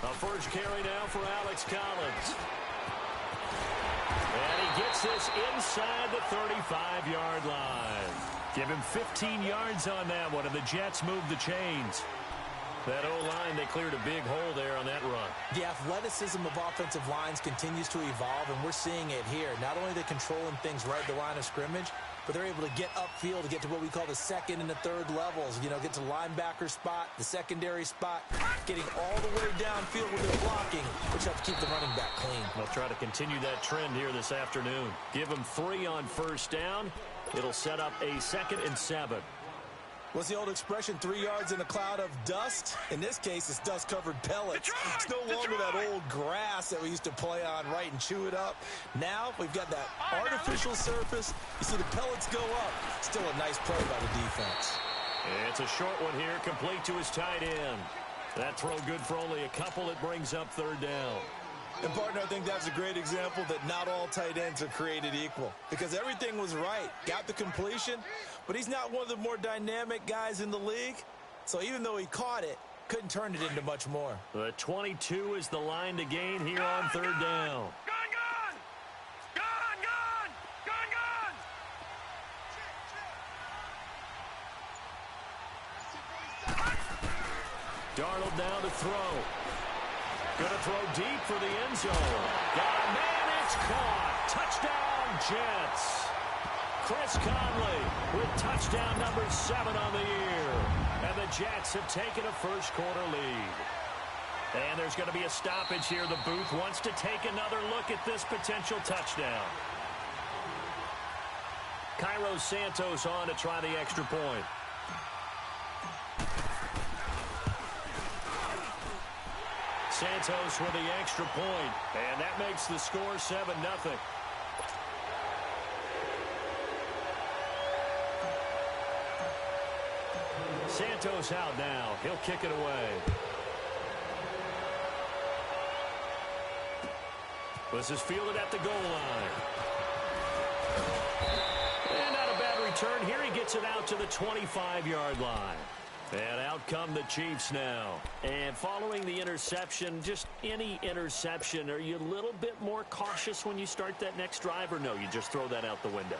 A first carry now for Alex Collins. And he gets this inside the 35-yard line. Give him 15 yards on that one, and the Jets move the chains. That O-line, they cleared a big hole there on that run. The athleticism of offensive lines continues to evolve, and we're seeing it here. Not only are they controlling things right at the line of scrimmage, but they're able to get upfield to get to what we call the second and the third levels. You know, get to linebacker spot, the secondary spot, getting all the way downfield with their blocking, which helps keep the running back clean. They'll try to continue that trend here this afternoon. Give them 3 on first down. It'll set up a 2nd and 7. What's the old expression, 3 yards in a cloud of dust? In this case, it's dust-covered pellets. It's no longer that old grass that we used to play on, right, and chew it up. Now we've got that artificial surface. You see the pellets go up. Still a nice play by the defense. It's a short one here, complete to his tight end. That throw good for only a couple. It brings up 3rd down. And, partner, I think that's a great example that not all tight ends are created equal, because everything was right. Got the completion, but he's not one of the more dynamic guys in the league. So even though he caught it, couldn't turn it into much more. The 22 is the line to gain here on 3rd down. Darnold now to throw. Going to throw deep for the end zone. Got a man, it's caught. Touchdown, Jets. Chris Conley with touchdown number 7 on the year. And the Jets have taken a first-quarter lead. And there's going to be a stoppage here. The booth wants to take another look at this potential touchdown. Cairo Santos on to try the extra point. Santos with the extra point, and that makes the score 7-0. Santos out now. He'll kick it away. This is fielded at the goal line. And not a bad return here. He gets it out to the 25-yard line. And out come the Chiefs now. And following the interception, just any interception, are you a little bit more cautious when you start that next drive, or no, you just throw that out the window?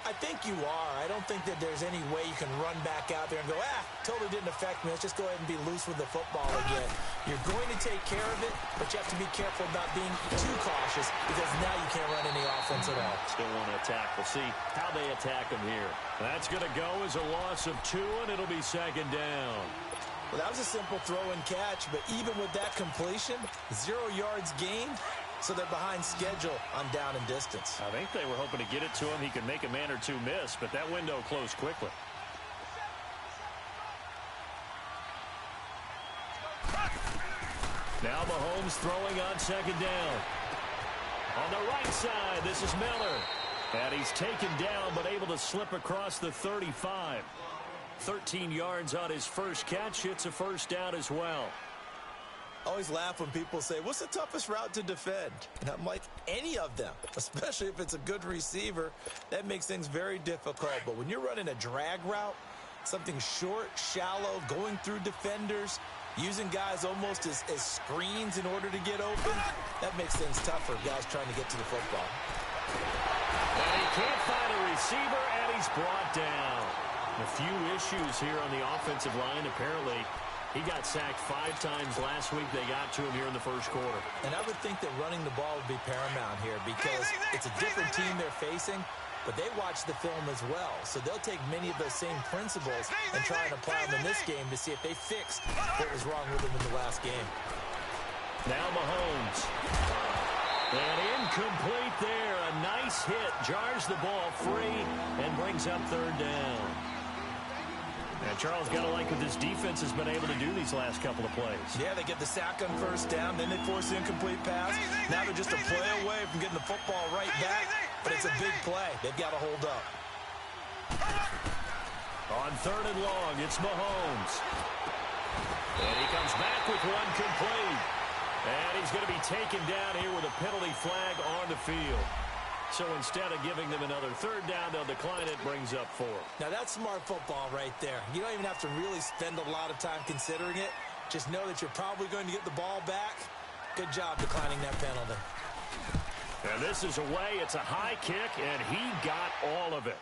I think you are. I don't think that there's any way you can run back out there and go, totally didn't affect me. Let's just go ahead and be loose with the football again. You're going to take care of it, but you have to be careful about being too cautious, because now you can't run any offense at all. Still want to attack. We'll see how they attack them here. That's going to go as a loss of 2, and it'll be 2nd down. Well, that was a simple throw and catch, but even with that completion, 0 yards gained. So they're behind schedule on down and distance. I think they were hoping to get it to him. He could make a man or two miss, but that window closed quickly. Now Mahomes throwing on 2nd down. On the right side, this is Miller. And he's taken down, but able to slip across the 35. 13 yards on his first catch. It's a first down as well. I always laugh when people say, what's the toughest route to defend? And I'm like, any of them, especially if it's a good receiver. That makes things very difficult. But when you're running a drag route, something short, shallow, going through defenders, using guys almost as screens in order to get open, that makes things tougher, guys trying to get to the football. And he can't find a receiver, and he's brought down. A few issues here on the offensive line, apparently. He got sacked 5 times last week. They got to him here in the first quarter. And I would think that running the ball would be paramount here, because it's a different team they're facing, but they watch the film as well. So they'll take many of those same principles and try and apply them in this game to see if they fixed what was wrong with them in the last game. Now Mahomes. And incomplete there. A nice hit. Jars the ball free and brings up 3rd down. And Charles, got to like what this defense has been able to do these last couple of plays. Yeah, they get the sack on first down, then they force the incomplete pass. Now they're just a play away from getting the football right back, but it's a big play. They've got to hold up. On 3rd and long, it's Mahomes. And he comes back with one complete. And he's going to be taken down here with a penalty flag on the field. So instead of giving them another third down, they'll decline it, brings up 4. Now, that's smart football right there. You don't even have to really spend a lot of time considering it. Just know that you're probably going to get the ball back. Good job declining that penalty. And this is away. It's a high kick, and he got all of it.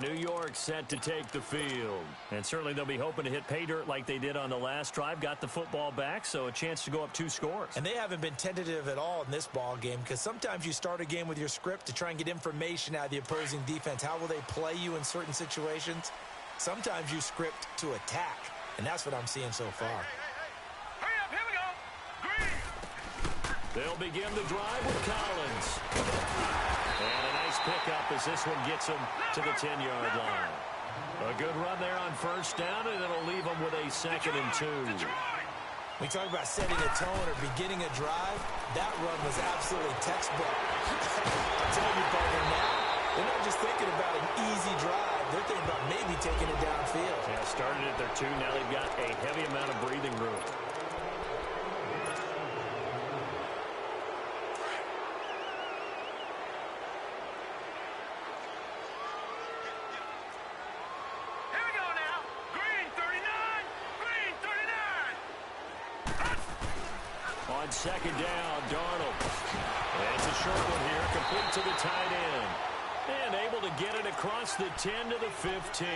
New York set to take the field. And certainly they'll be hoping to hit pay dirt like they did on the last drive. Got the football back, so a chance to go up 2 scores. And they haven't been tentative at all in this ball game, because sometimes you start a game with your script to try and get information out of the opposing defense. How will they play you in certain situations? Sometimes you script to attack, and that's what I'm seeing so far. Hurry up, here we go. Green. They'll begin the drive with Collins. And a nice pickup as this one gets him to the 10-yard line. A good run there on first down, and it'll leave him with a 2nd and 2. We talk about setting a tone or beginning a drive. That run was absolutely textbook. I'm telling you, partner, now they're not just thinking about an easy drive. They're thinking about maybe taking it downfield. Yeah, started at their 2. Now they've got a heavy amount of breathing room. On 2nd down, Darnold. It's a short one here, complete to the tight end. And able to get it across the 10 to the 15.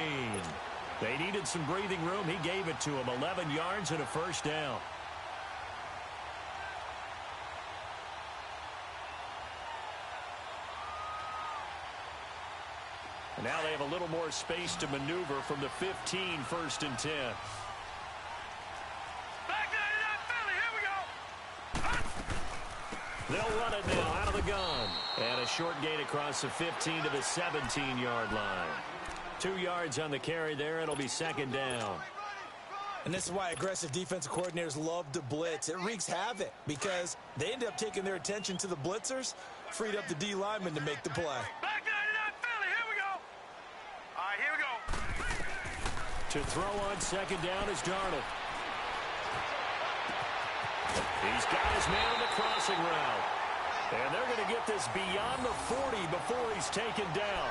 They needed some breathing room. He gave it to him. 11 yards and a first down. And now they have a little more space to maneuver from the 15, 1st and 10. They'll run it now out of the gun. And a short gain across the 15 to the 17-yard line. 2 yards on the carry there. It'll be 2nd down. And this is why aggressive defensive coordinators love to blitz. It wreaks havoc because they end up taking their attention to the blitzers, freed up the D lineman to make the play. Back 99 Philly, here we go. All right, here we go. To throw on 2nd down is Darnold. He's got his man on the crossing route. And they're going to get this beyond the 40 before he's taken down.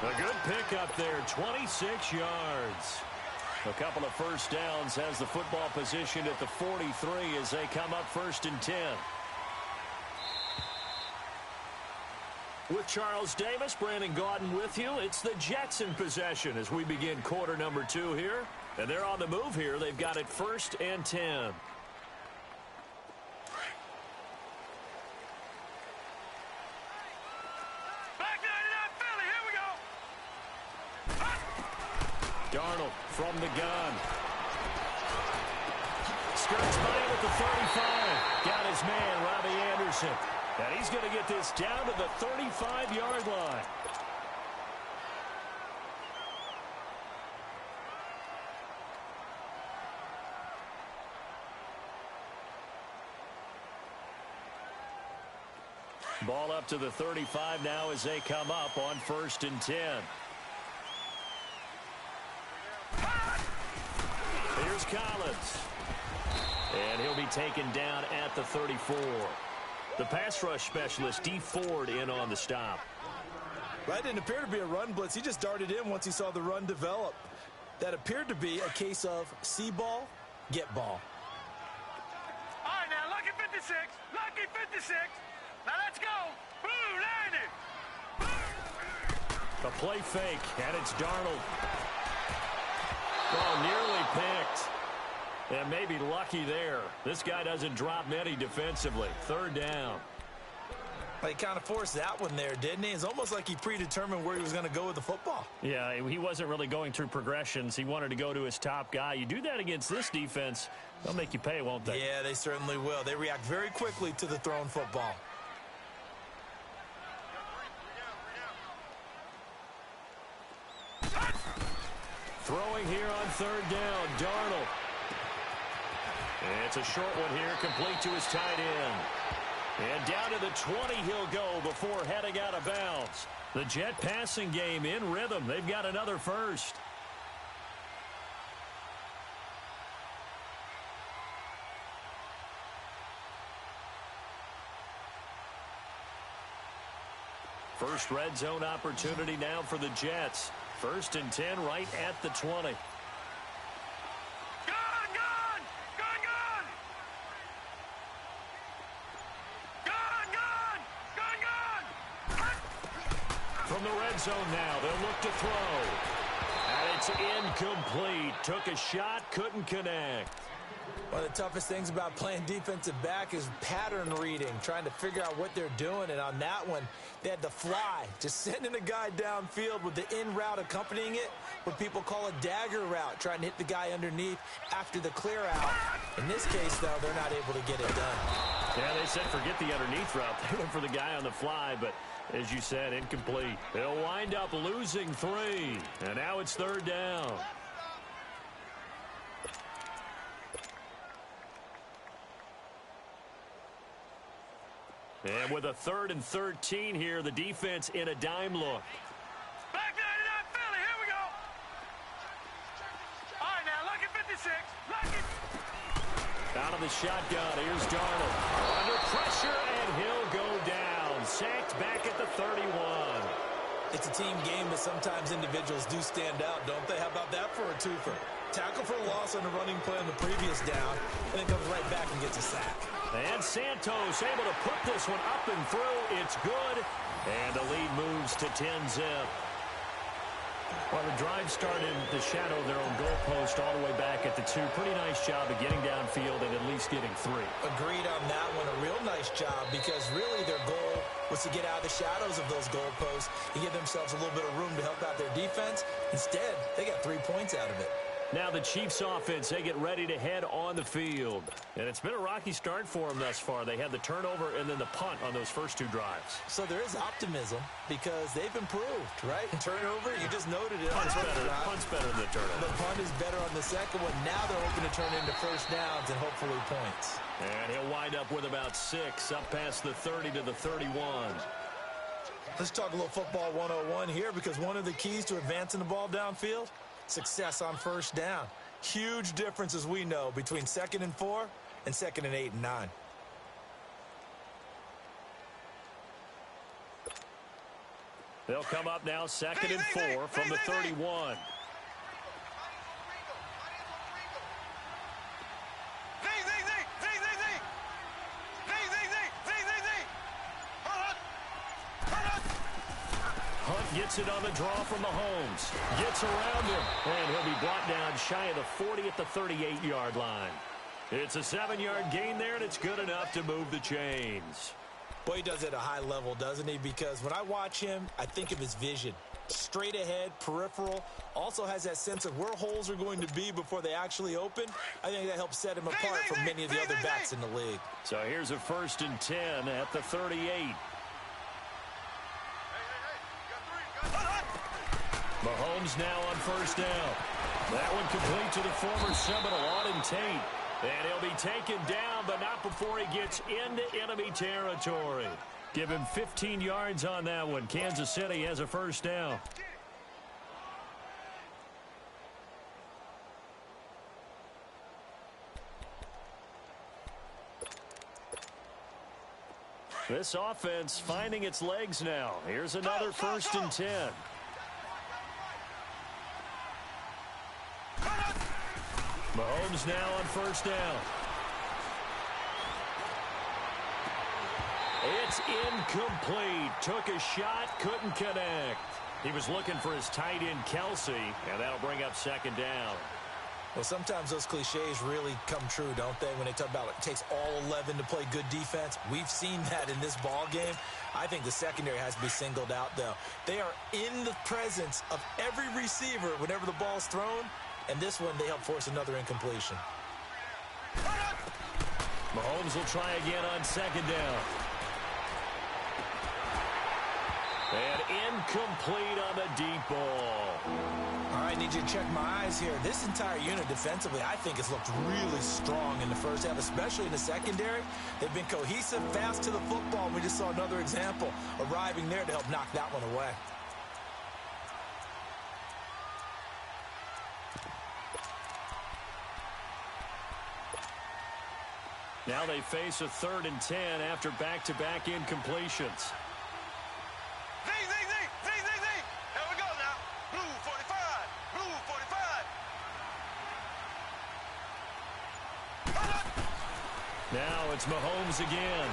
A good pickup there, 26 yards. A couple of first downs has the football positioned at the 43 as they come up 1st and 10. With Charles Davis, Brandon Gaudin with you. It's the Jets in possession as we begin quarter number 2 here. And they're on the move here. They've got it 1st and 10. Darnold from the gun. Skirts by him at the 35. Got his man, Robbie Anderson. And he's going to get this down to the 35-yard line. Ball up to the 35 now as they come up on 1st and 10. Here's Collins. And he'll be taken down at the 34. The pass rush specialist, D. Ford, in on the stop. That didn't appear to be a run blitz. He just darted in once he saw the run develop. That appeared to be a case of see ball, get ball. All right, now, lucky 56. Lucky 56. Now, let's go. Boo, landed. A play fake, and it's Darnold. Oh, nearly picked. And maybe lucky there. This guy doesn't drop many defensively. 3rd down. Well, he kind of forced that one there, didn't he? It's almost like he predetermined where he was going to go with the football. Yeah, he wasn't really going through progressions. He wanted to go to his top guy. You do that against this defense, they'll make you pay, won't they? Yeah, they certainly will. They react very quickly to the thrown football. Throwing here on 3rd down, Darnold. It's a short one here, complete to his tight end. And down to the 20 he'll go before heading out of bounds. The Jet passing game in rhythm. They've got another first. First red zone opportunity now for the Jets. 1st and 10 right at the 20. From the red zone now, they'll look to throw. And it's incomplete. Took a shot, couldn't connect. One of the toughest things about playing defensive back is pattern reading, trying to figure out what they're doing. And on that one, they had to fly, just sending a guy downfield with the in route accompanying it, what people call a dagger route, trying to hit the guy underneath after the clear out. In this case, though, they're not able to get it done. Yeah, they said forget the underneath route. They went for the guy on the fly, but as you said, incomplete. They'll wind up losing 3, and now it's 3rd down. And with a 3rd and 13 here, the defense in a dime look. Back 99 Philly, here we go. All right, now, lucky 56. Lucky. Out of the shotgun, here's Darnold. Under pressure, and he'll go down. Sacked back at the 31. It's a team game, but sometimes individuals do stand out, don't they? How about that for a twofer? Tackle for a loss on the running play on the previous down, and then comes right back and gets a sack. And Santos able to put this one up and through. It's good. And the lead moves to 10-zip. Well, the drive started in the shadow of their own goalpost all the way back at the 2. Pretty nice job of getting downfield and at least getting 3. Agreed on that one. A real nice job because really their goal was to get out of the shadows of those goalposts and give themselves a little bit of room to help out their defense. Instead, they got 3 points out of it. Now the Chiefs offense, they get ready to head on the field. And it's been a rocky start for them thus far. They had the turnover and then the punt on those first 2 drives. So there is optimism because they've improved, right? Turnover, you just noted it. Punt's better than the turnover. The punt is better on the second one. Now they're hoping to turn into first downs and hopefully points. And he'll wind up with about 6 up past the 30 to the 31. Let's talk a little football 101 here because one of the keys to advancing the ball downfield, success on first down. Huge difference, as we know, between 2nd and 4 and 2nd and 8 and 9. They'll come up now 2nd and 4 from the 31. Gets it on the draw from Mahomes. Gets around him. And he'll be brought down shy of the 40 at the 38-yard line. It's a 7-yard gain there, and it's good enough to move the chains. Boy, he does it at a high level, doesn't he? Because when I watch him, I think of his vision. Straight ahead, peripheral. Also has that sense of where holes are going to be before they actually open. I think that helps set him apart from many of the other backs in the league. So here's a 1st and 10 at the 38. Mahomes now on first down. That one complete to the former Seminole, Auden Tate. And he'll be taken down, but not before he gets into enemy territory. Give him 15 yards on that one. Kansas City has a first down. This offense finding its legs now. Here's another 1st and 10. Mahomes now on first down. It's incomplete. Took a shot, couldn't connect. He was looking for his tight end, Kelsey, and that'll bring up 2nd down. Well, sometimes those cliches really come true, don't they? When they talk about it takes all 11 to play good defense. We've seen that in this ball game. I think the secondary has to be singled out, though. They are in the presence of every receiver whenever the ball's thrown. And this one, they help force another incompletion. Mahomes will try again on 2nd down. And incomplete on the deep ball. All right, need you to check my eyes here. This entire unit defensively, I think, has looked really strong in the first half, especially in the secondary. They've been cohesive, fast to the football. We just saw another example arriving there to help knock that one away. Now they face a 3rd and 10 after back-to-back incompletions. Now it's Mahomes again.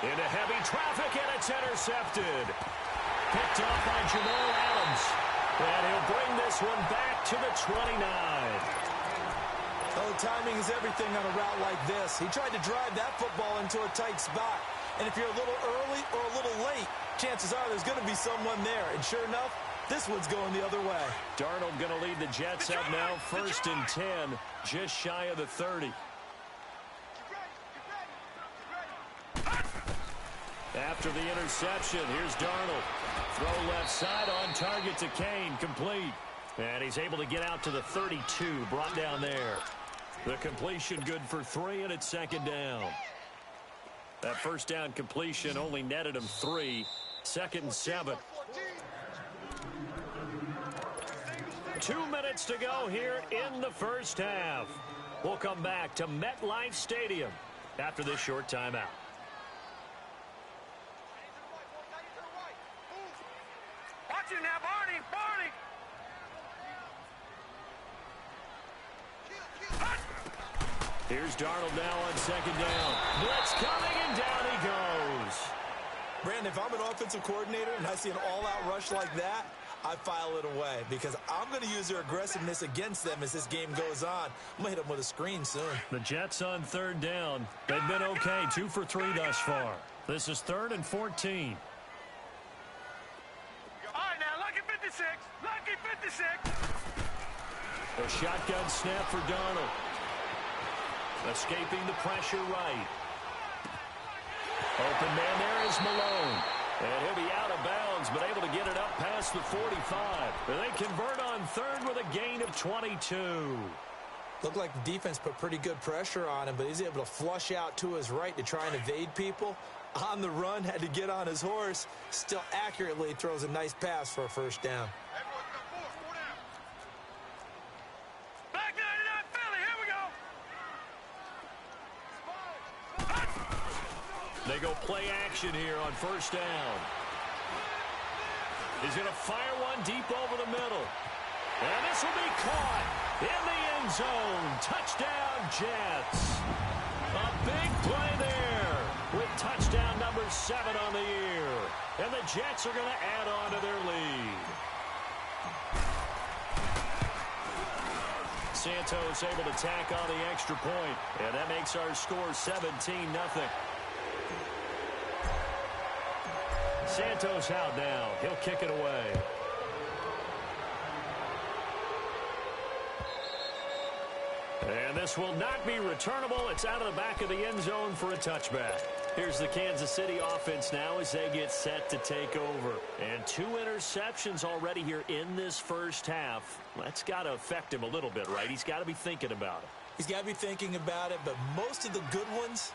Into heavy traffic, and it's intercepted. Picked off by Jamal Adams. And he'll bring this one back to the 29. Oh, timing is everything on a route like this. He tried to drive that football into a tight spot. And if you're a little early or a little late, chances are there's going to be someone there. And sure enough, this one's going the other way. Darnold going to lead the Jets up now, 1st and 10, just shy of the 30. After the interception, here's Darnold. Throw left side on target to Kane, complete. And he's able to get out to the 32, brought down there. The completion good for 3, and it's 2nd down. That first down completion only netted him 3. 2nd and 7. 2 minutes to go here in the first half. We'll come back to MetLife Stadium after this short timeout. Watch it now, Barney! Barney! Here's Darnold now on 2nd down. Blitz coming, and down he goes. Brandon, if I'm an offensive coordinator and I see an all-out rush like that, I file it away because I'm going to use their aggressiveness against them as this game goes on. I'm going to hit them with a screen soon. The Jets on 3rd down. They've been okay, 2 for 3 thus far. This is 3rd and 14. All right, now, lucky 56. Lucky 56. A shotgun snap for Darnold. Escaping the pressure right. Open man there is Malone. And he'll be out of bounds, but able to get it up past the 45. And they convert on 3rd with a gain of 22. Looked like the defense put pretty good pressure on him, but he's able to flush out to his right to try and evade people. On the run, had to get on his horse. Still accurately throws a nice pass for a 1st down. Back 99 Philly, here we go. They go play action here on 1st down. He's going to fire one deep over the middle. And this will be caught in the end zone. Touchdown, Jets. A big play there with touchdown number 7 on the year. And the Jets are going to add on to their lead. Santos able to tack on the extra point. And that makes our score 17-0. Santos out now. He'll kick it away. And this will not be returnable. It's out of the back of the end zone for a touchback. Here's the Kansas City offense now as they get set to take over. And 2 interceptions already here in this first half. That's got to affect him a little bit, right? He's got to be thinking about it. He's got to be thinking about it, but most of the good ones,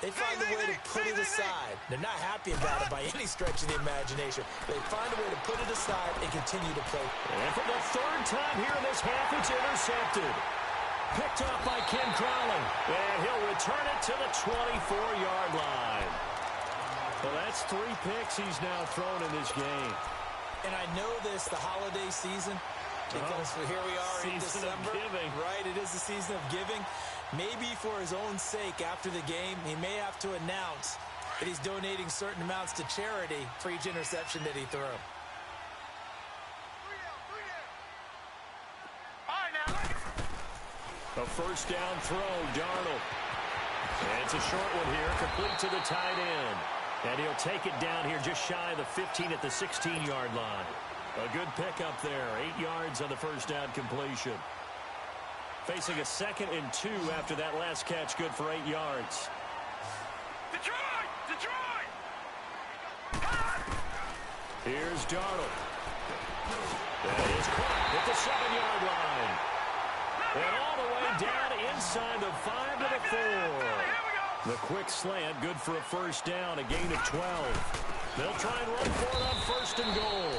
they find a way to put it aside. They're not happy about it by any stretch of the imagination. They find a way to put it aside and continue to play. And for the 3rd time here in this half, it's intercepted. Picked up by Ken Crowley. And he'll return it to the 24-yard line. Well, that's 3 picks he's now thrown in this game. And I know this, the holiday season, because here we are in December. Right, it is the season of giving. Maybe for his own sake after the game, he may have to announce that he's donating certain amounts to charity for each interception that he threw. A 1st down throw, Darnold. And it's a short one here, complete to the tight end. And he'll take it down here just shy of the 15 at the 16-yard line. A good pickup there, 8 yards on the 1st down completion. Facing a 2nd and 2 after that last catch, good for 8 yards. Detroit! Detroit! Here's Darnold. That is caught at the 7-yard line. And all the way down inside the 5 to the 4. The quick slant, good for a 1st down, a gain of 12. They'll try and run for it on 1st and goal.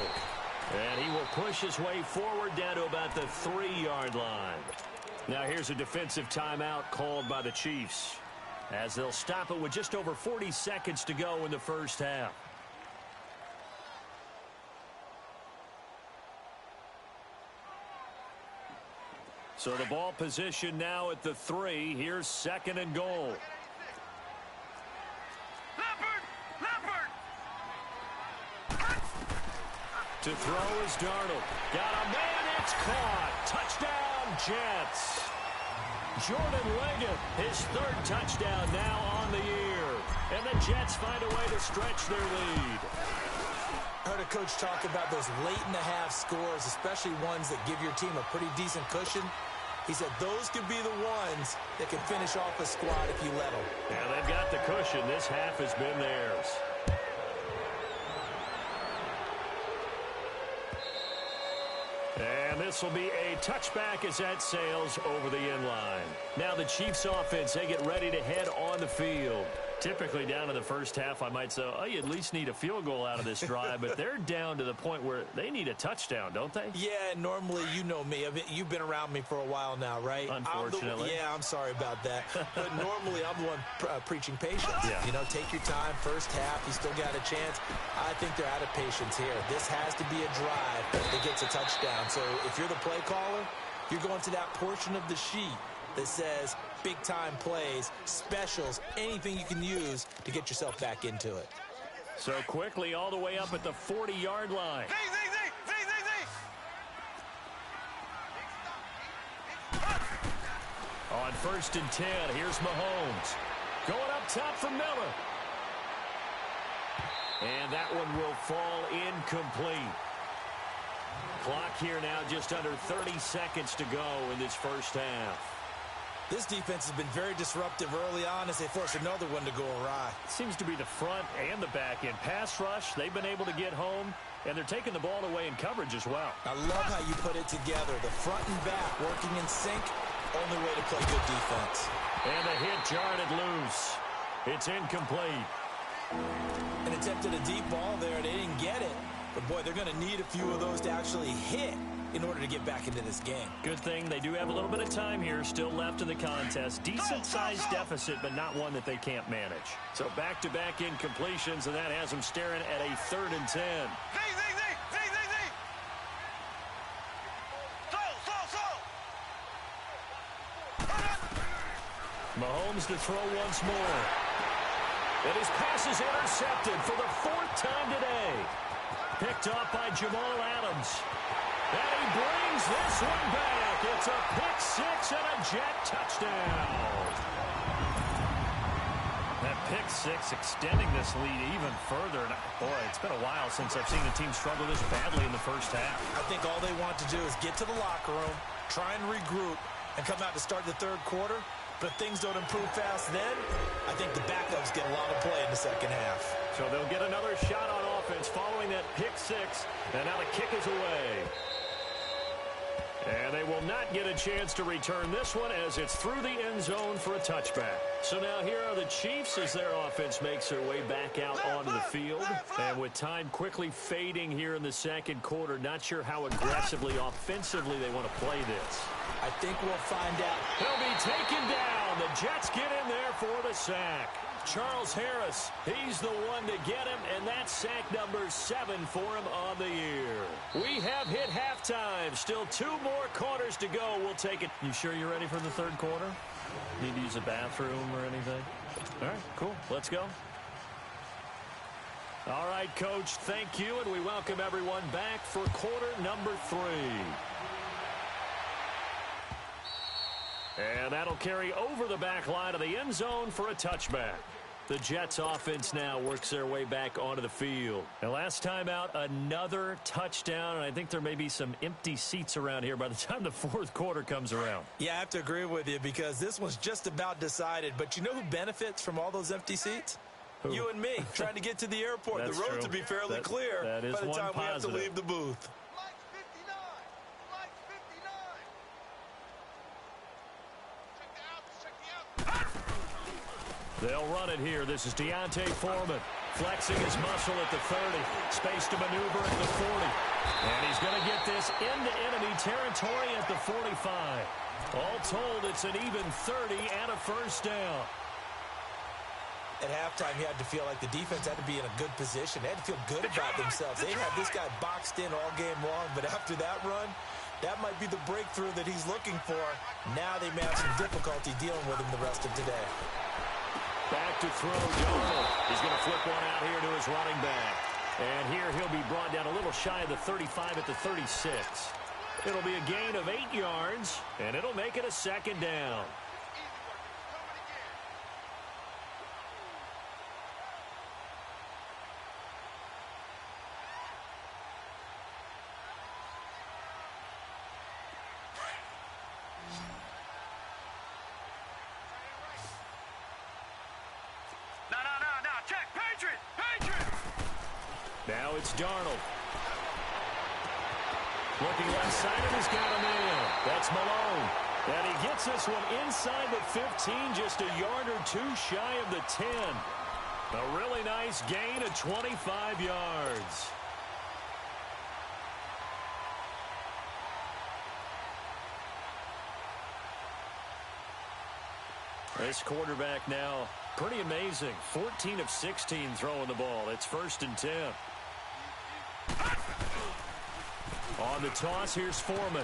And he will push his way forward down to about the 3-yard line. Now here's a defensive timeout called by the Chiefs, as they'll stop it with just over 40 seconds to go in the first half. So the ball position now at the 3. Here's 2nd and goal. Leopard! To throw is Darnold. Got a man, it's caught. Touchdown, Jets. Jordan Leggett, his 3rd touchdown now on the year. And the Jets find a way to stretch their lead. I heard a coach talk about those late-in-the-half scores, especially ones that give your team a pretty decent cushion. He said those could be the ones that can finish off a squad if you let them. Yeah, they've got the cushion. This half has been theirs. And this will be a touchback as that sails over the end line. Now the Chiefs offense, they get ready to head on the field. Typically down in the first half, I might say, oh, you at least need a field goal out of this drive, but they're down to the point where they need a touchdown, don't they? Yeah, normally, you know me. You've been around me for a while now, right? Unfortunately. I'm sorry about that. But normally, I'm the one preaching patience. Yeah. You know, take your time. First half, you still got a chance. I think they're out of patience here. This has to be a drive that gets a touchdown. So if you're the play caller, you're going to that portion of the sheet that says big-time plays, specials, anything you can use to get yourself back into it. So quickly all the way up at the 40-yard line. On 1st and 10, here's Mahomes. Going up top for Miller. And that one will fall incomplete. Clock here now just under 30 seconds to go in this first half. This defense has been very disruptive early on as they force another one to go awry. Seems to be the front and the back end. Pass rush, they've been able to get home, and they're taking the ball away in coverage as well. I love how you put it together. The front and back working in sync, only way to play good defense. And the hit jarred it loose. It's incomplete. And attempted a deep ball there. They didn't get it. But, boy, they're going to need a few of those to actually hit in order to get back into this game. Good thing they do have a little bit of time here still left in the contest. Decent-sized deficit, but not one that they can't manage. So back-to-back incompletions, and that has them staring at a 3rd and 10. Mahomes to throw once more. And his pass is intercepted for the 4th time today. Picked off by Jamal Adams. And he brings this one back. It's a pick 6 and a Jet touchdown. That pick 6 extending this lead even further. And boy, it's been a while since I've seen a team struggle this badly in the first half. I think all they want to do is get to the locker room, try and regroup, and come out to start the 3rd quarter. But if things don't improve fast then, I think the backups get a lot of play in the second half. So they'll get another shot on offense following that pick 6. And now the kick is away. And they will not get a chance to return this one as it's through the end zone for a touchback. So now here are the Chiefs as their offense makes their way back out onto the field. And with time quickly fading here in the 2nd quarter, not sure how aggressively, offensively they want to play this. I think we'll find out. He'll be taken down. The Jets get in there for the sack. Charles Harris, he's the one to get him, and that's sack number 7 for him on the year. We have hit halftime. Still 2 more quarters to go. We'll take it. You sure you're ready for the 3rd quarter? Need to use a bathroom or anything? All right, cool. Let's go. All right, Coach, thank you, and we welcome everyone back for quarter number 3. And that'll carry over the back line of the end zone for a touchback. The Jets offense now works their way back onto the field. And last time out, another touchdown, and I think there may be some empty seats around here by the time the 4th quarter comes around. Yeah, I have to agree with you because this one's just about decided. But you know who benefits from all those empty seats? Who? You and me, trying to get to the airport. The roads will be fairly clear by the time we have to leave the booth. They'll run it here. This is Deontay Foreman flexing his muscle at the 30. Space to maneuver at the 40. And he's going to get this into enemy territory at the 45. All told, it's an even 30 and a first down. At halftime, you had to feel like the defense had to be in a good position. They had to feel good about themselves. They had this guy boxed in all game long, but after that run, That might be the breakthrough that he's looking for. Now they may have some difficulty dealing with him the rest of today. Back to throw, Donald. He's going to flip one out here to his running back. And here he'll be brought down a little shy of the 35 at the 36. It'll be a gain of 8 yards, and it'll make it a second down. No. Check. Patriot. Now it's Darnold. Looking left side of he's got a man. That's Malone. And he gets this one inside the 15, just a yard or two shy of the 10. A really nice gain of 25 yards. This quarterback now, pretty amazing. 14 of 16 throwing the ball. It's 1st and 10. On the toss, here's Foreman.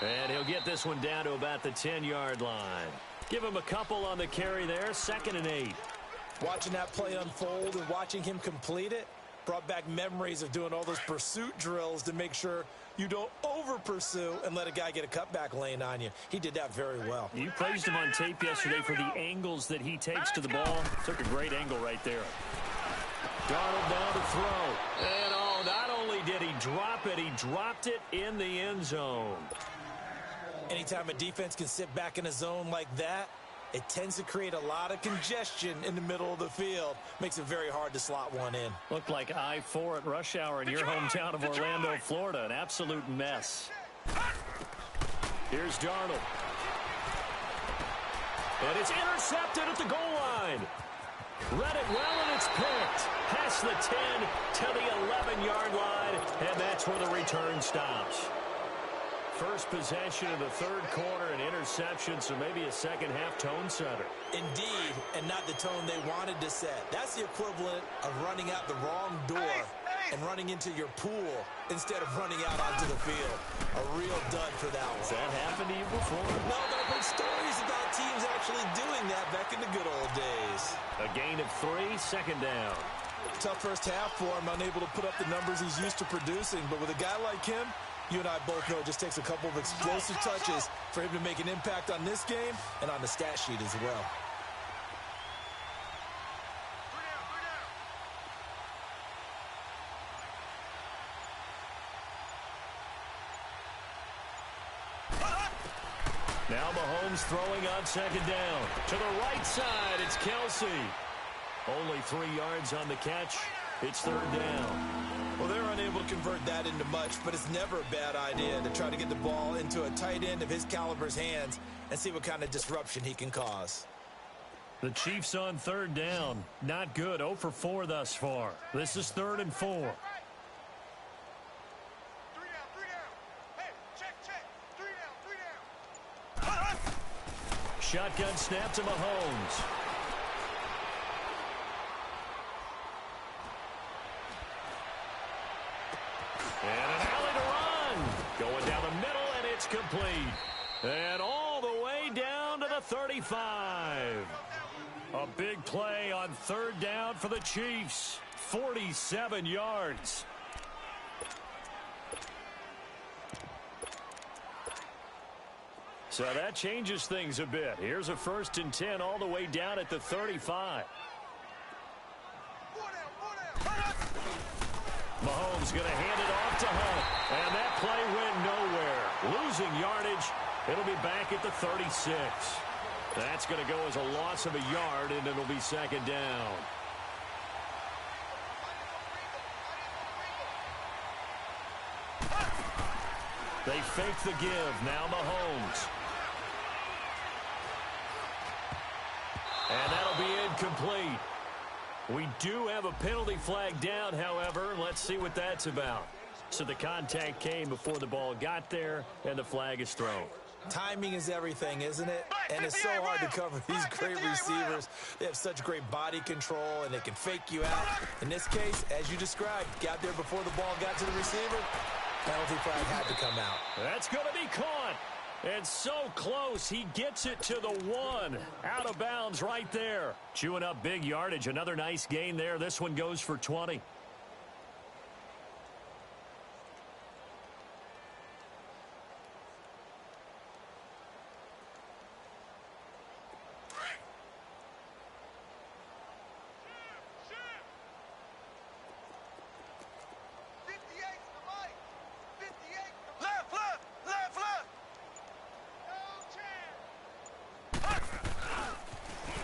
And he'll get this one down to about the 10-yard line. Give him a couple on the carry there, 2nd and 8. Watching that play unfold and watching him complete it brought back memories of doing all those pursuit drills to make sure you don't over-pursue and let a guy get a cutback lane on you. He did that very well. You praised him on tape yesterday for the angles that he takes to the ball. Took a great angle right there. Darnold down to throw. And not only did he drop it, he dropped it in the end zone. Anytime a defense can sit back in a zone like that, it tends to create a lot of congestion in the middle of the field. Makes it very hard to slot one in. Looked like I-4 at rush hour in your hometown of Orlando, Florida. An absolute mess. Here's Darnold. And it's intercepted at the goal line. Read it well, and it's picked. Past the 10 to the 11-yard line, and that's where the return stops. First possession of the third quarter, an interception, so maybe a second-half tone setter. Indeed, and not the tone they wanted to set. That's the equivalent of running out the wrong door and running into your pool instead of running out onto the field. A real dud for that one. Has that happened to you before? No, but I've heard stories about teams actually doing that back in the good old days. A gain of 3, 2nd down. Tough first half for him, unable to put up the numbers he's used to producing. But with a guy like him, you and I both know it just takes a couple of explosive touches for him to make an impact on this game and on the stat sheet as well. Now Mahomes throwing on 2nd down. To the right side, it's Kelsey. Only 3 yards on the catch. It's 3rd down. Well, they're unable to convert that into much, but it's never a bad idea to try to get the ball into a tight end of his caliber's hands and see what kind of disruption he can cause. The Chiefs on 3rd down. Not good. 0 for 4 thus far. This is 3rd and 4. 3 down. Hey, check. 3 down. Shotgun snap to Mahomes. And an alley to run. Going down the middle, and it's complete. And all the way down to the 35. A big play on 3rd down for the Chiefs. 47 yards. So that changes things a bit. Here's a 1st and 10 all the way down at the 35. Mahomes going to hand it off to Hunt. And that play went nowhere. Losing yardage. It'll be back at the 36. That's going to go as a loss of a yard, and it'll be 2nd down. They fake the give. Now Mahomes. And that'll be incomplete. We do have a penalty flag down, however. Let's see what that's about. So the contact came before the ball got there, and the flag is thrown. Timing is everything, isn't it? And it's so hard to cover these great receivers. They have such great body control, and they can fake you out. In this case, as you described, got there before the ball got to the receiver. Penalty flag had to come out. That's going to be caught. And so close, he gets it to the 1. Out of bounds right there. Chewing up big yardage. Another nice gain there. This one goes for 20.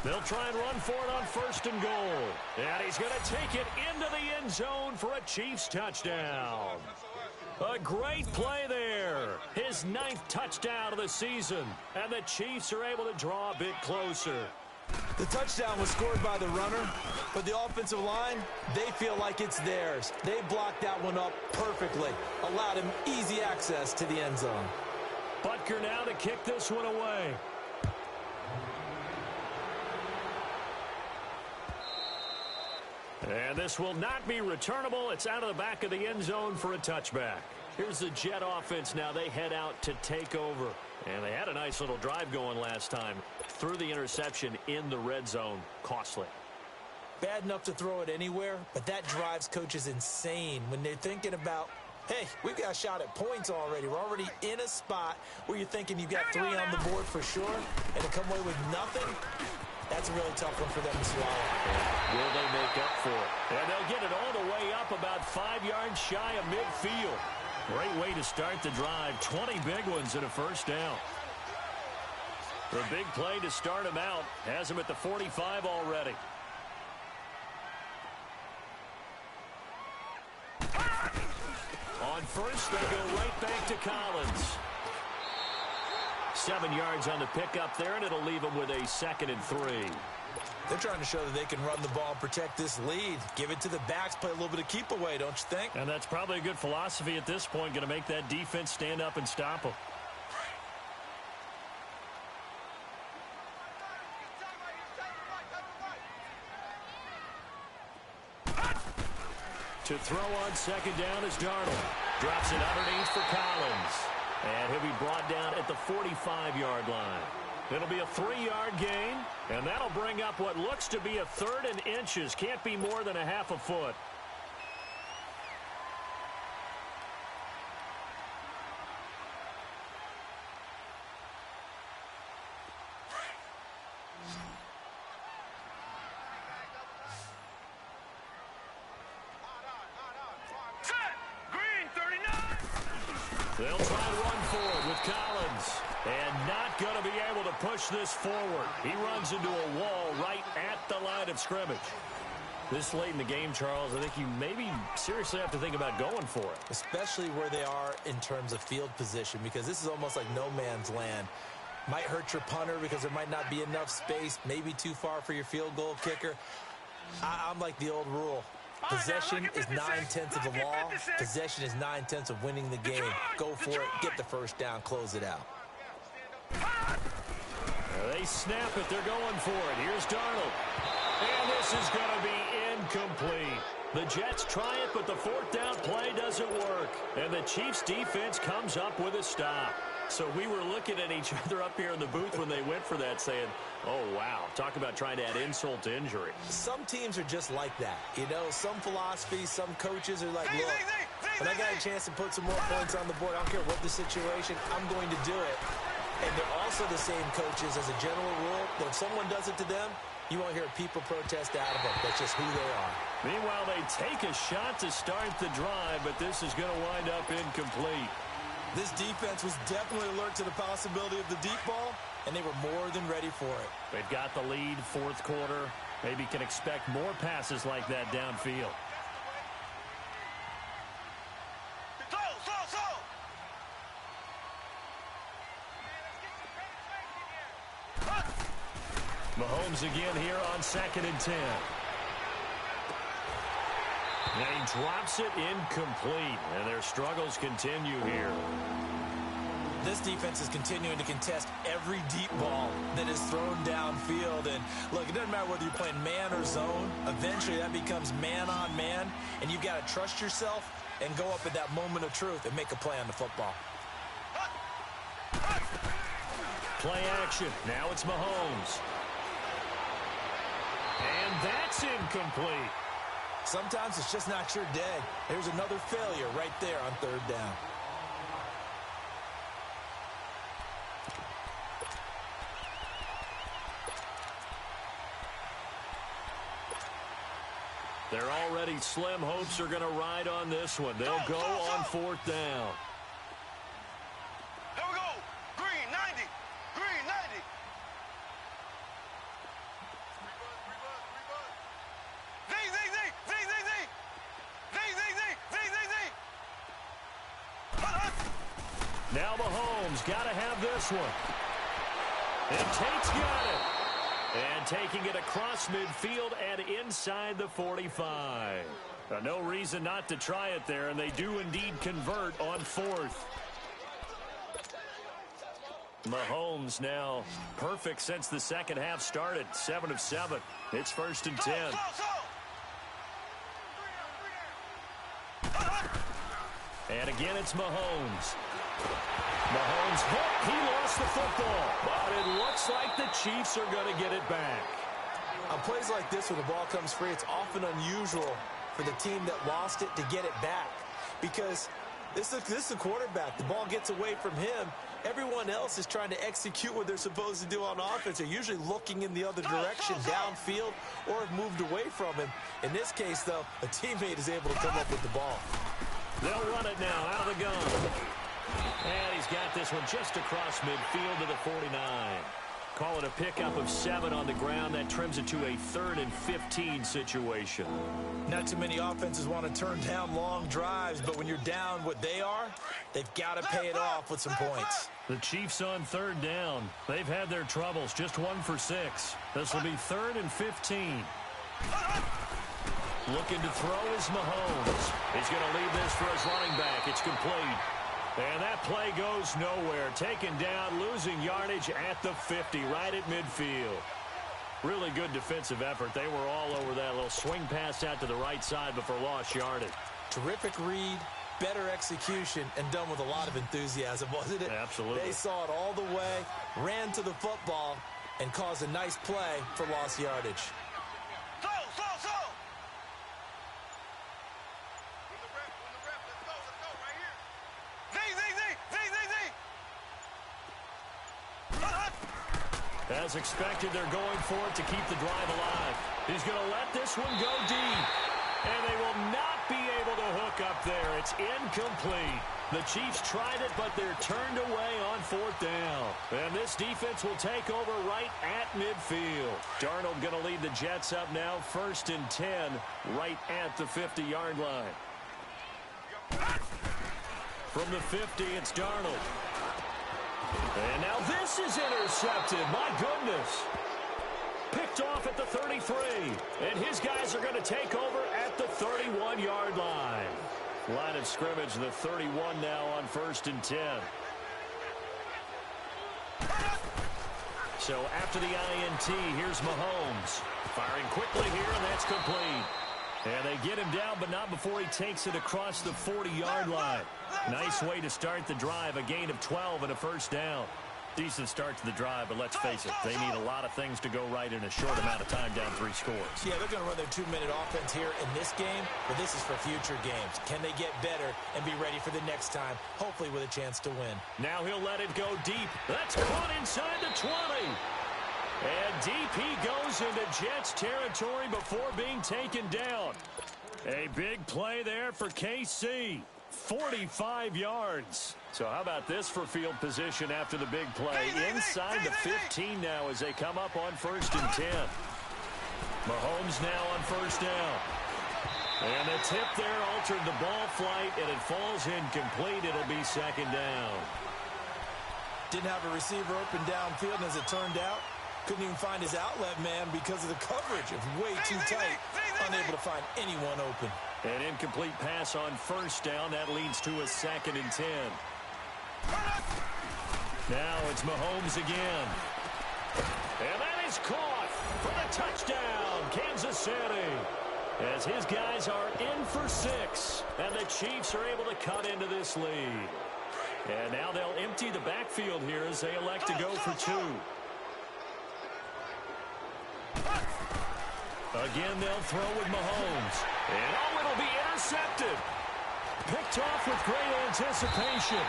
They'll try and run for it on 1st and goal. And he's going to take it into the end zone for a Chiefs touchdown. A great play there. His 9th touchdown of the season. And the Chiefs are able to draw a bit closer. The touchdown was scored by the runner, but the offensive line, they feel like it's theirs. They blocked that one up perfectly. Allowed him easy access to the end zone. Butker now to kick this one away. And this will not be returnable. It's out of the back of the end zone for a touchback. Here's the Jet offense now. They head out to take over. And they had a nice little drive going last time. Threw the interception in the red zone. Costly. Bad enough to throw it anywhere, but that drives coaches insane when they're thinking about, hey, we've got a shot at points already. We're already in a spot where you're thinking you've got 3 on the board for sure, and to come away with nothing, that's a really tough one for them to swallow. Yeah. Will they make up for it? And they'll get it all the way up about 5 yards shy of midfield. Great way to start the drive. 20 big ones and a first down. The big play to start him out has him at the 45 already. On first, they go right back to Collins. 7 yards on the pickup there, and it'll leave them with a 2nd and 3. They're trying to show that they can run the ball and protect this lead. Give it to the backs, play a little bit of keep away, don't you think? And that's probably a good philosophy at this point, going to make that defense stand up and stop them. To throw on 2nd down is Darnold. Drops it underneath for Collins. And he'll be brought down at the 45-yard line. It'll be a 3-yard gain, and that'll bring up what looks to be a 3rd and inches. Can't be more than a half a foot. They'll try to run forward with Collins. And not going to be able to push this forward. He runs into a wall right at the line of scrimmage. This late in the game, Charles, I think you maybe seriously have to think about going for it. Especially where they are in terms of field position, because this is almost like no man's land. Might hurt your punter because there might not be enough space, maybe too far for your field goal kicker. I'm like the old rule. Possession is 9/10 of the law. Possession is 9/10 of winning the game. Go for it, get the first down, close it out. They snap it, they're going for it. Here's Darnold. And this is going to be incomplete. The Jets try it, but the 4th down play doesn't work. And the Chiefs defense comes up with a stop. So we were looking at each other up here in the booth when they went for that saying, oh, wow, talk about trying to add insult to injury. Some teams are just like that. You know, some philosophies, some coaches are like, look, when I got a chance to put some more points on the board, I don't care what the situation, I'm going to do it. And they're also the same coaches as a general rule that if someone does it to them, you won't hear people protest out of them. That's just who they are. Meanwhile, they take a shot to start the drive, but this is going to wind up incomplete. This defense was definitely alert to the possibility of the deep ball, and they were more than ready for it. They've got the lead, 4th quarter. Maybe can expect more passes like that downfield. Mahomes again here on 2nd and 10. And he drops it incomplete, and their struggles continue here. this defense is continuing to contest every deep ball that is thrown downfield. And look, it doesn't matter whether you're playing man or zone. Eventually that becomes man on man, and you've got to trust yourself and go up at that moment of truth and make a play on the football. Play action. Now it's Mahomes. And that's incomplete. Sometimes it's just not your day. There's another failure right there on third down. They're already slim hopes are going to ride on this one. They'll go on fourth down. Here we go. Green 90. Green 90. Now Mahomes got to have this one. And Tate's got it. And taking it across midfield and inside the 45. No reason not to try it there, and they do indeed convert on fourth. Mahomes now perfect since the second half started. 7 of 7. It's 1st and 10. And again, it's Mahomes. Mahomes hit. He lost the football. But it looks like the Chiefs are going to get it back. On plays like this where the ball comes free, it's often unusual for the team that lost it to get it back. Because this is a quarterback. The ball gets away from him. Everyone else is trying to execute what they're supposed to do on offense. They're usually looking in the other direction, downfield, or have moved away from him. In this case, though, a teammate is able to come up with the ball. They'll run it now out of the gun. And he's got this one just across midfield to the 49. Call it a pickup of 7 on the ground. That trims it to a 3rd and 15 situation. Not too many offenses want to turn down long drives, but when you're down what they are, they've got to pay it off with some points. The Chiefs on 3rd down. They've had their troubles. Just 1 for 6. This will be 3rd and 15. Looking to throw is Mahomes. He's going to leave this for his running back. It's complete. And that play goes nowhere. Taken down, losing yardage at the 50, right at midfield. Really good defensive effort. They were all over that little swing pass out to the right side before lost yardage. Terrific read, better execution, and done with a lot of enthusiasm, wasn't it? Absolutely. They saw it all the way, ran to the football, and caused a nice play for lost yardage. As expected, they're going for it to keep the drive alive. He's going to let this one go deep. And they will not be able to hook up there. It's incomplete. The Chiefs tried it, but they're turned away on 4th down. And this defense will take over right at midfield. Darnold going to lead the Jets up now, 1st and 10, right at the 50-yard line. From the 50, it's Darnold. And now this is intercepted. My goodness. Picked off at the 33. And his guys are going to take over at the 31-yard line. Line of scrimmage, the 31 now on 1st and 10. So after the INT, here's Mahomes. Firing quickly here, and that's complete. And they get him down, but not before he takes it across the 40-yard line. Nice way to start the drive, a gain of 12 and a 1st down. Decent start to the drive, but let's face it, they need a lot of things to go right in a short amount of time, down 3 scores. Yeah, they're going to run their 2-minute offense here in this game, but this is for future games. Can they get better and be ready for the next time, hopefully with a chance to win? Now he'll let it go deep. That's caught inside the 20. And deep he goes into Jets territory before being taken down. A big play there for KC. 45 yards. So how about this for field position after the big play? Inside the 15 now as they come up on 1st and 10. Mahomes now on 1st down. And the tip there altered the ball flight, and it falls incomplete. It'll be 2nd down. Didn't have a receiver open downfield, and as it turned out, couldn't even find his outlet man because of the coverage. It was way too tight. Unable to find anyone open. An incomplete pass on 1st down. That leads to a 2nd and 10. Now it's Mahomes again. And that is caught for the touchdown, Kansas City. As his guys are in for 6, and the Chiefs are able to cut into this lead. And now they'll empty the backfield here as they elect to go for 2. Again, they'll throw with Mahomes. And it'll be intercepted. Picked off with great anticipation.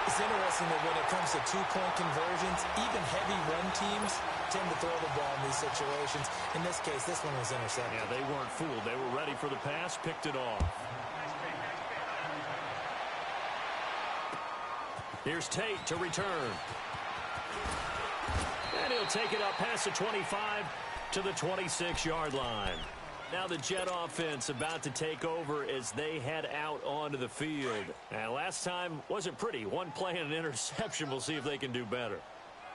It's interesting that when it comes to two-point conversions, even heavy run teams tend to throw the ball in these situations. In this case, this one was intercepted. Yeah, they weren't fooled. They were ready for the pass, picked it off. Here's Tate to return. And he'll take it up past the 25 to the 26-yard line. Now the Jet offense about to take over as they head out onto the field. And last time wasn't pretty. One play and an interception. We'll see if they can do better.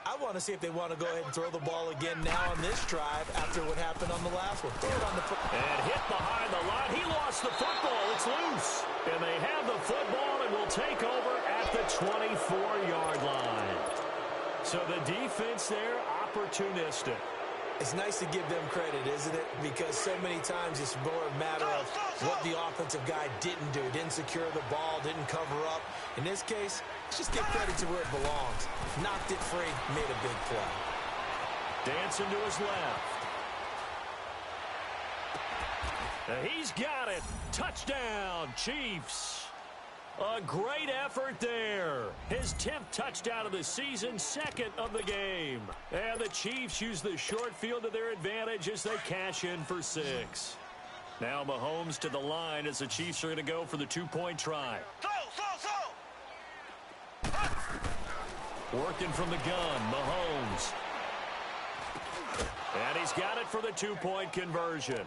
I want to see if they want to go ahead and throw the ball again now on this drive after what happened on the last one. Throw it on the and hit behind the line. He lost the football. It's loose. And they have the football and will take over at the 24-yard line. So the defense there, opportunistic. It's nice to give them credit, isn't it? Because so many times it's more a matter of what the offensive guy didn't do. Didn't secure the ball, didn't cover up. In this case, just give credit to where it belongs. Knocked it free, made a big play. Dancing to his left. He's got it. Touchdown, Chiefs. A great effort there. His 10th touchdown of the season, 2nd of the game. And the Chiefs use the short field to their advantage as they cash in for 6. Now Mahomes to the line as the Chiefs are going to go for the 2-point try. Working from the gun, Mahomes. And he's got it for the 2-point conversion.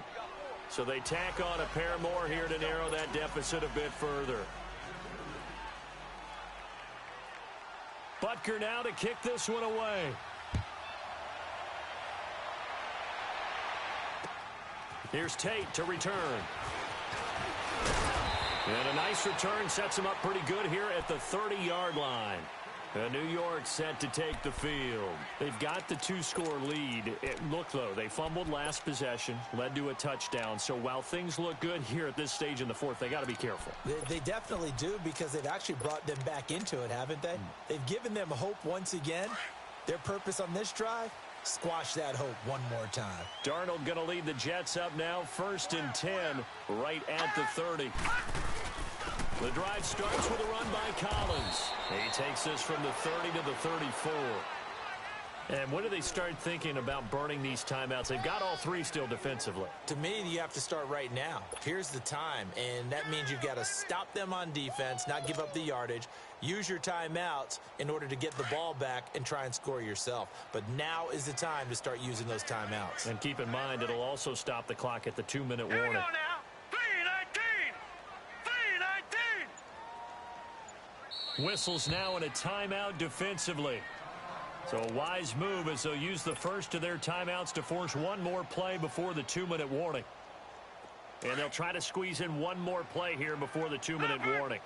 So they tack on a pair more here to narrow that deficit a bit further. Butker now to kick this one away. Here's Tate to return. And a nice return sets him up pretty good here at the 30-yard line. New York set to take the field. They've got the 2-score lead. Look, though, they fumbled last possession, led to a touchdown. So while things look good here at this stage in the 4th, they got to be careful. They definitely do because they've actually brought them back into it, haven't they? They've given them hope once again. Their purpose on this drive, squash that hope one more time. Darnold going to lead the Jets up now, 1st and 10, right at the 30. The drive starts with a run by Collins. He takes this from the 30 to the 34. And when do they start thinking about burning these timeouts? They've got all 3 still defensively. To me, you have to start right now. Here's the time, and that means you've got to stop them on defense, not give up the yardage, use your timeouts in order to get the ball back and try and score yourself. But now is the time to start using those timeouts. And keep in mind, it'll also stop the clock at the 2-minute warning. Here we go now. 3-19. Whistles now in a timeout defensively. So a wise move as they'll use the first of their timeouts to force one more play before the 2-minute warning. And they'll try to squeeze in one more play here before the 2-minute warning.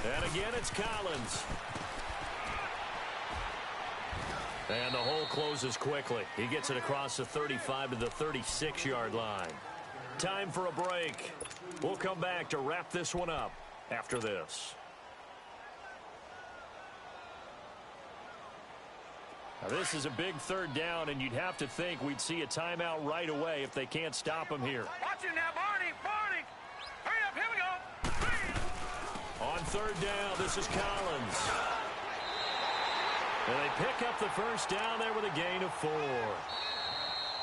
And again, it's Collins. And the hole closes quickly. He gets it across the 35 to the 36-yard line. Time for a break. We'll come back to wrap this one up after this. Now this is a big 3rd down, and you'd have to think we'd see a timeout right away if they can't stop him here. Watch him now, Barney. Barney. Hurry up. Here we go. On 3rd down, this is Collins. And they pick up the first down there with a gain of 4.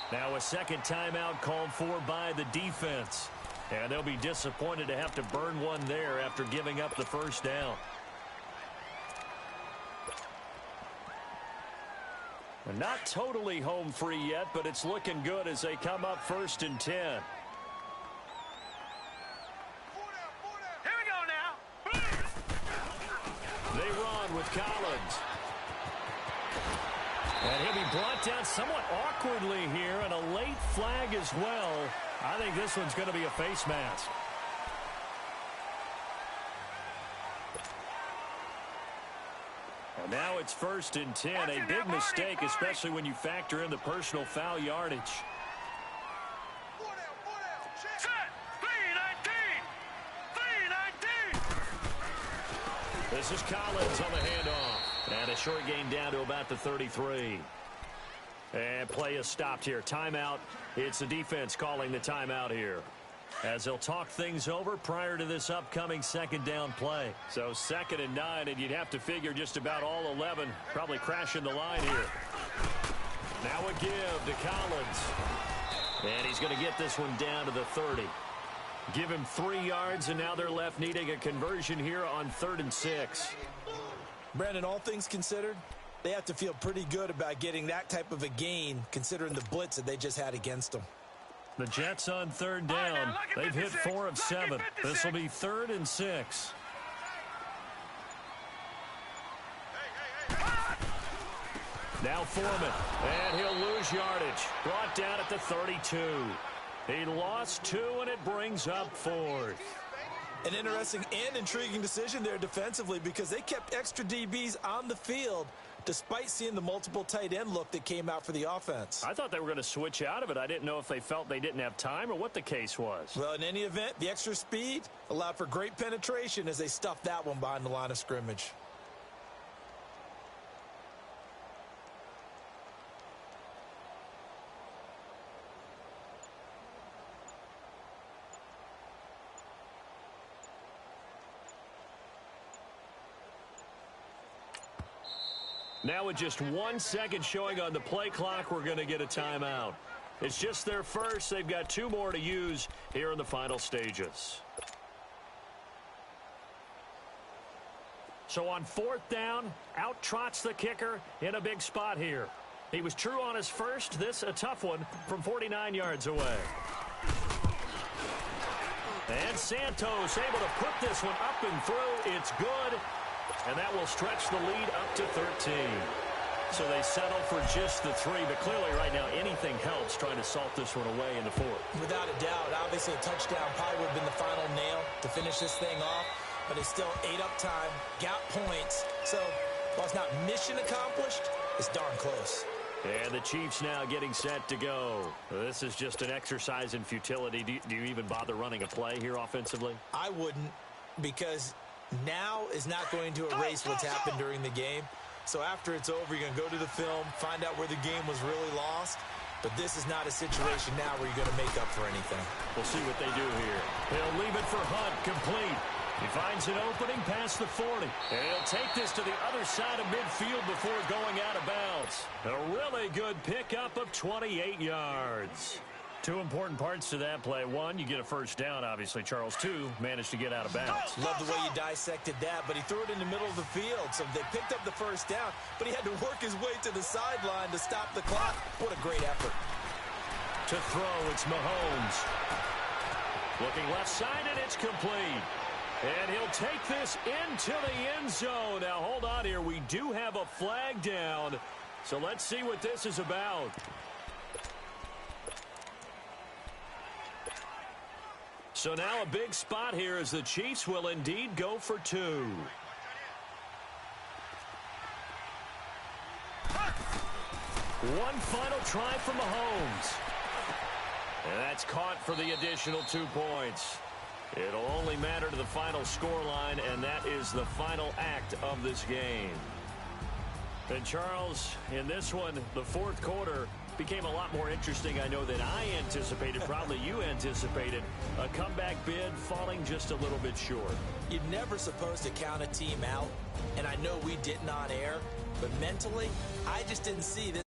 Now a second timeout called for by the defense. And they'll be disappointed to have to burn one there after giving up the first down. Not totally home free yet, but it's looking good as they come up 1st and 10. Here we go now. They run with Collins. And he'll be brought down somewhat awkwardly here, and a late flag as well. I think this one's going to be a face mask. Now it's 1st and 10. A big mistake, especially when you factor in the personal foul yardage. Set. 3-19. 3-19. This is Collins on the handoff. And a short gain down to about the 33. And play is stopped here. Timeout. It's the defense calling the timeout here, as they'll talk things over prior to this upcoming 2nd down play. So 2nd and 9, and you'd have to figure just about all 11 probably crashing the line here. Now a give to Collins. And he's going to get this one down to the 30. Give him 3 yards, and now they're left needing a conversion here on 3rd and 6. Brandon, all things considered, they have to feel pretty good about getting that type of a gain, considering the blitz that they just had against them. The Jets on 3rd down. They've hit 4 of 7. This will be 3rd and 6. Now Foreman, and he'll lose yardage. Brought down at the 32. He lost 2, and it brings up 4th. An interesting and intriguing decision there defensively, because they kept extra DBs on the field despite seeing the multiple tight end look that came out for the offense. I thought they were going to switch out of it. I didn't know if they felt they didn't have time or what the case was. Well, in any event, the extra speed allowed for great penetration as they stuffed that one behind the line of scrimmage. Now with just 1 second showing on the play clock, we're going to get a timeout. It's just their first. They've got 2 more to use here in the final stages. So on 4th down, out trots the kicker in a big spot here. He was true on his first. This a tough one from 49 yards away. And Santos able to put this one up and through. It's good. And that will stretch the lead up to 13. So they settle for just the 3. But clearly right now anything helps trying to salt this one away in the 4th. Without a doubt, obviously a touchdown probably would have been the final nail to finish this thing off. But it's still 8 up time, got points. So while it's not mission accomplished, it's darn close. And the Chiefs now getting set to go. This is just an exercise in futility. Do you even bother running a play here offensively? I wouldn't, because now is not going to erase what's happened during the game. So after it's over, you're going to go to the film, find out where the game was really lost. But this is not a situation now where you're going to make up for anything. We'll see what they do here. He'll leave it for Hunt, complete. He finds an opening past the 40. And he'll take this to the other side of midfield before going out of bounds. A really good pickup of 28 yards. 2 important parts to that play. 1, you get a first down, obviously. Charles, 2, managed to get out of bounds. Love the way you dissected that, but he threw it in the middle of the field. So they picked up the first down, but he had to work his way to the sideline to stop the clock. What a great effort. To throw, it's Mahomes. Looking left side, and it's complete. And he'll take this into the end zone. Now, hold on here. We do have a flag down. So let's see what this is about. So now a big spot here as the Chiefs will indeed go for 2. One final try from Mahomes. And that's caught for the additional 2 points. It'll only matter to the final scoreline, and that is the final act of this game. And Charles, in this one, the 4th quarter became a lot more interesting, I know, than I anticipated. Probably you anticipated. A comeback bid falling just a little bit short. You're never supposed to count a team out, and I know we didn't on air, but mentally, I just didn't see this.